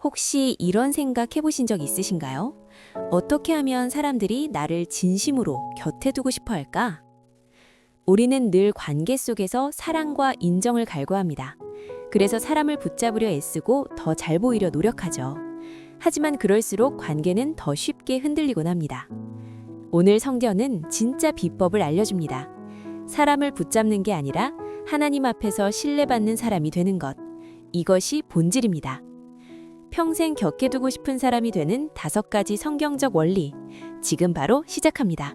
혹시 이런 생각 해보신 적 있으신가요? 어떻게 하면 사람들이 나를 진심으로 곁에 두고 싶어 할까? 우리는 늘 관계 속에서 사랑과 인정을 갈구합니다. 그래서 사람을 붙잡으려 애쓰고 더 잘 보이려 노력하죠. 하지만 그럴수록 관계는 더 쉽게 흔들리곤 합니다. 오늘 성경은 진짜 비법을 알려줍니다. 사람을 붙잡는 게 아니라 하나님 앞에서 신뢰받는 사람이 되는 것. 이것이 본질입니다. 평생 곁에 두고 싶은 사람이 되는 5가지 성경적 원리. 지금 바로 시작합니다.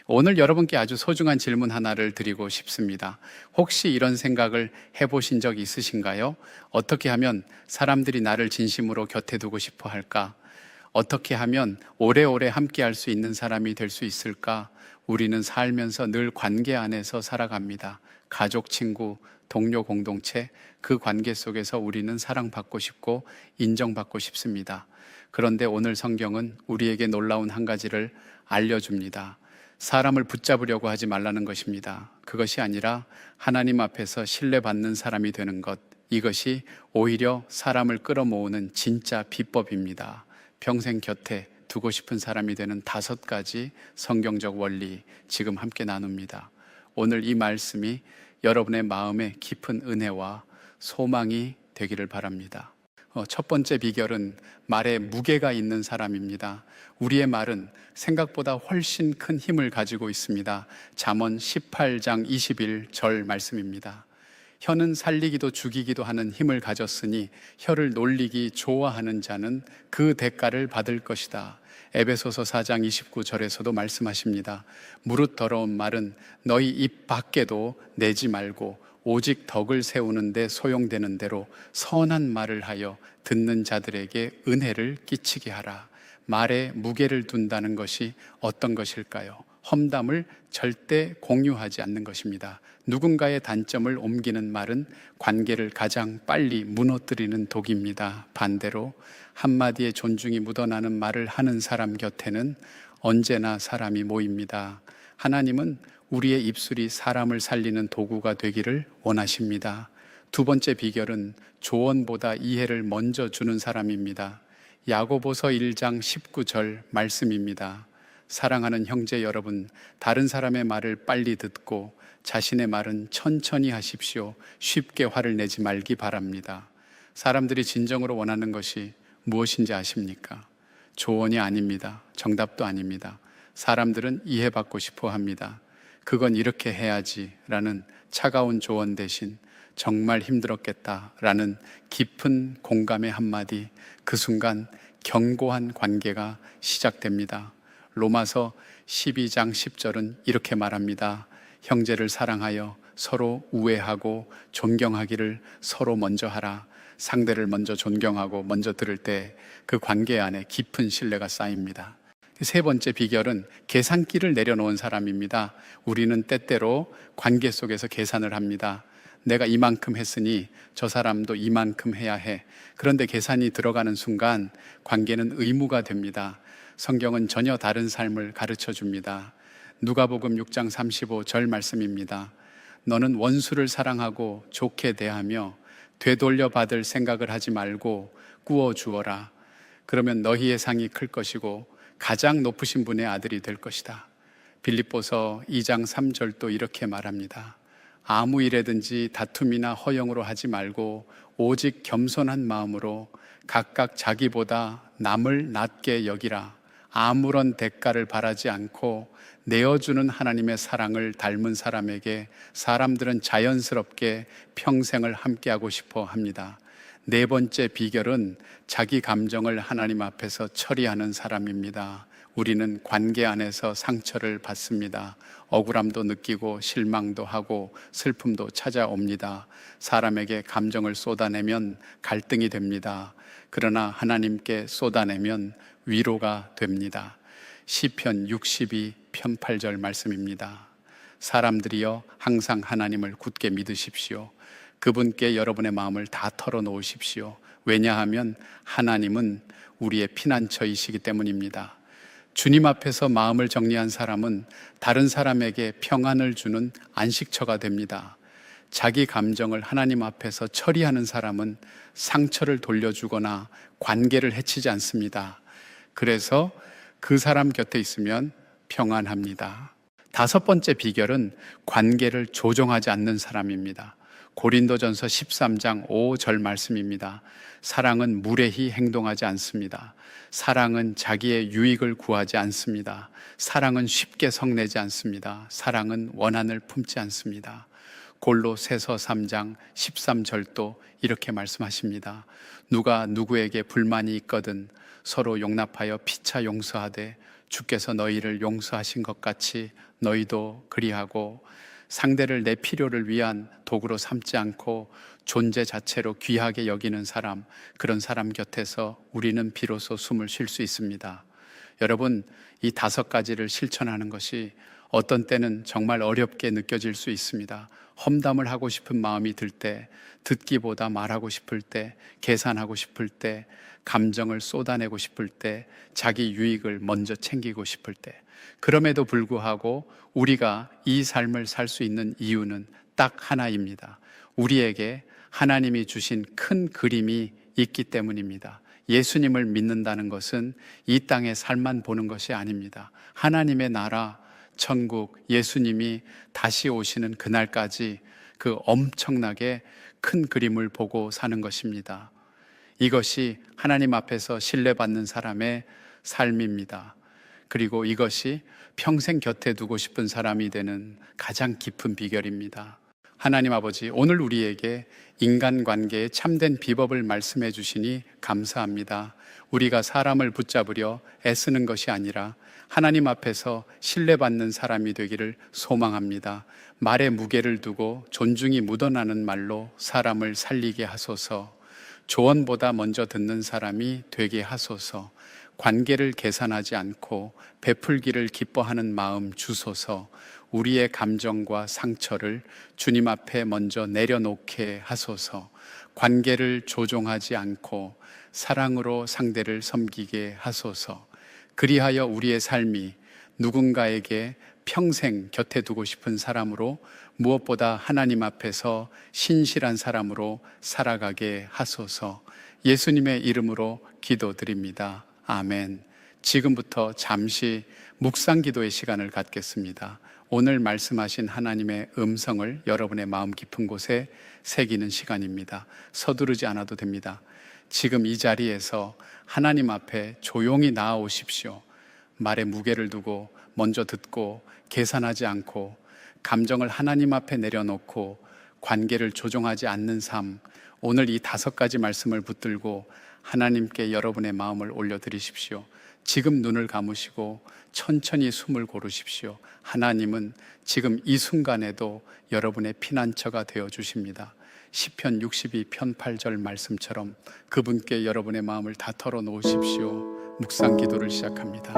오늘 여러분께 아주 소중한 질문 하나를 드리고 싶습니다. 혹시 이런 생각을 해보신 적 있으신가요? 어떻게 하면 사람들이 나를 진심으로 곁에 두고 싶어 할까? 어떻게 하면 오래오래 함께 할 수 있는 사람이 될 수 있을까? 우리는 살면서 늘 관계 안에서 살아갑니다. 가족, 친구, 동료 공동체, 그 관계 속에서 우리는 사랑받고 싶고 인정받고 싶습니다. 그런데 오늘 성경은 우리에게 놀라운 한 가지를 알려줍니다. 사람을 붙잡으려고 하지 말라는 것입니다. 그것이 아니라 하나님 앞에서 신뢰받는 사람이 되는 것, 이것이 오히려 사람을 끌어모으는 진짜 비법입니다. 평생 곁에 두고 싶은 사람이 되는 5가지 성경적 원리, 지금 함께 나눕니다. 오늘 이 말씀이 여러분의 마음에 깊은 은혜와 소망이 되기를 바랍니다. 첫 번째 비결은 말에 무게가 있는 사람입니다. 우리의 말은 생각보다 훨씬 큰 힘을 가지고 있습니다. 잠언 18장 21절 말씀입니다. 혀는 살리기도 죽이기도 하는 힘을 가졌으니 혀를 놀리기 좋아하는 자는 그 대가를 받을 것이다. 에베소서 4장 29절에서도 말씀하십니다. 무릇 더러운 말은 너희 입 밖에도 내지 말고 오직 덕을 세우는 데 소용되는 대로 선한 말을 하여 듣는 자들에게 은혜를 끼치게 하라. 말에 무게를 둔다는 것이 어떤 것일까요? 험담을 절대 공유하지 않는 것입니다. 누군가의 단점을 옮기는 말은 관계를 가장 빨리 무너뜨리는 독입니다. 반대로 한마디의 존중이 묻어나는 말을 하는 사람 곁에는 언제나 사람이 모입니다. 하나님은 우리의 입술이 사람을 살리는 도구가 되기를 원하십니다. 두 번째 비결은 조언보다 이해를 먼저 주는 사람입니다. 야고보서 1장 19절 말씀입니다. 사랑하는 형제 여러분, 다른 사람의 말을 빨리 듣고 자신의 말은 천천히 하십시오. 쉽게 화를 내지 말기 바랍니다. 사람들이 진정으로 원하는 것이 무엇인지 아십니까? 조언이 아닙니다. 정답도 아닙니다. 사람들은 이해받고 싶어 합니다. 그건 이렇게 해야지 라는 차가운 조언 대신 정말 힘들었겠다 라는 깊은 공감의 한마디, 그 순간 견고한 관계가 시작됩니다. 로마서 12장 10절은 이렇게 말합니다. 형제를 사랑하여 서로 우애하고 존경하기를 서로 먼저 하라. 상대를 먼저 존경하고 먼저 들을 때 그 관계 안에 깊은 신뢰가 쌓입니다. 세 번째 비결은 계산기를 내려놓은 사람입니다. 우리는 때때로 관계 속에서 계산을 합니다. 내가 이만큼 했으니 저 사람도 이만큼 해야 해. 그런데 계산이 들어가는 순간 관계는 의무가 됩니다. 성경은 전혀 다른 삶을 가르쳐 줍니다. 누가복음 6장 35절 말씀입니다. 너는 원수를 사랑하고 좋게 대하며 되돌려 받을 생각을 하지 말고 꾸어 주어라. 그러면 너희의 상이 클 것이고 가장 높으신 분의 아들이 될 것이다. 빌립보서 2장 3절도 이렇게 말합니다. 아무 일에든지 다툼이나 허영으로 하지 말고 오직 겸손한 마음으로 각각 자기보다 남을 낮게 여기라. 아무런 대가를 바라지 않고 내어주는 하나님의 사랑을 닮은 사람에게 사람들은 자연스럽게 평생을 함께하고 싶어 합니다. 네 번째 비결은 자기 감정을 하나님 앞에서 처리하는 사람입니다. 우리는 관계 안에서 상처를 받습니다. 억울함도 느끼고 실망도 하고 슬픔도 찾아옵니다. 사람에게 감정을 쏟아내면 갈등이 됩니다. 그러나 하나님께 쏟아내면 위로가 됩니다. 시편 62편 8절 말씀입니다. 사람들이여 항상 하나님을 굳게 믿으십시오. 그분께 여러분의 마음을 다 털어놓으십시오. 왜냐하면 하나님은 우리의 피난처이시기 때문입니다. 주님 앞에서 마음을 정리한 사람은 다른 사람에게 평안을 주는 안식처가 됩니다. 자기 감정을 하나님 앞에서 처리하는 사람은 상처를 돌려주거나 관계를 해치지 않습니다. 그래서 그 사람 곁에 있으면 평안합니다. 다섯 번째 비결은 관계를 조종하지 않는 사람입니다. 고린도전서 13장 5절 말씀입니다. 사랑은 무례히 행동하지 않습니다. 사랑은 자기의 유익을 구하지 않습니다. 사랑은 쉽게 성내지 않습니다. 사랑은 원한을 품지 않습니다. 골로새서 3장 13절도 이렇게 말씀하십니다. 누가 누구에게 불만이 있거든 서로 용납하여 피차 용서하되 주께서 너희를 용서하신 것 같이 너희도 그리하고, 상대를 내 필요를 위한 도구로 삼지 않고 존재 자체로 귀하게 여기는 사람, 그런 사람 곁에서 우리는 비로소 숨을 쉴 수 있습니다. 여러분, 이 다섯 가지를 실천하는 것이 어떤 때는 정말 어렵게 느껴질 수 있습니다. 험담을 하고 싶은 마음이 들 때, 듣기보다 말하고 싶을 때, 계산하고 싶을 때, 감정을 쏟아내고 싶을 때, 자기 유익을 먼저 챙기고 싶을 때, 그럼에도 불구하고 우리가 이 삶을 살 수 있는 이유는 딱 하나입니다. 우리에게 하나님이 주신 큰 그림이 있기 때문입니다. 예수님을 믿는다는 것은 이 땅의 삶만 보는 것이 아닙니다. 하나님의 나라, 천국, 예수님이 다시 오시는 그날까지 그 엄청나게 큰 그림을 보고 사는 것입니다. 이것이 하나님 앞에서 신뢰받는 사람의 삶입니다. 그리고 이것이 평생 곁에 두고 싶은 사람이 되는 가장 깊은 비결입니다. 하나님 아버지, 오늘 우리에게 인간관계의 참된 비법을 말씀해 주시니 감사합니다. 우리가 사람을 붙잡으려 애쓰는 것이 아니라 하나님 앞에서 신뢰받는 사람이 되기를 소망합니다. 말에 무게를 두고 존중이 묻어나는 말로 사람을 살리게 하소서. 조언보다 먼저 듣는 사람이 되게 하소서. 관계를 계산하지 않고 베풀기를 기뻐하는 마음 주소서. 우리의 감정과 상처를 주님 앞에 먼저 내려놓게 하소서. 관계를 조종하지 않고 사랑으로 상대를 섬기게 하소서. 그리하여 우리의 삶이 누군가에게 평생 곁에 두고 싶은 사람으로, 무엇보다 하나님 앞에서 신실한 사람으로 살아가게 하소서. 예수님의 이름으로 기도드립니다. 아멘. 지금부터 잠시 묵상 기도의 시간을 갖겠습니다. 오늘 말씀하신 하나님의 음성을 여러분의 마음 깊은 곳에 새기는 시간입니다. 서두르지 않아도 됩니다. 지금 이 자리에서 하나님 앞에 조용히 나아오십시오. 말에 무게를 두고 먼저 듣고 계산하지 않고 감정을 하나님 앞에 내려놓고 관계를 조종하지 않는 삶, 오늘 이 다섯 가지 말씀을 붙들고 하나님께 여러분의 마음을 올려드리십시오. 지금 눈을 감으시고 천천히 숨을 고르십시오. 하나님은 지금 이 순간에도 여러분의 피난처가 되어 주십니다. 시편 62편 8절 말씀처럼 그분께 여러분의 마음을 다 털어놓으십시오. 묵상 기도를 시작합니다.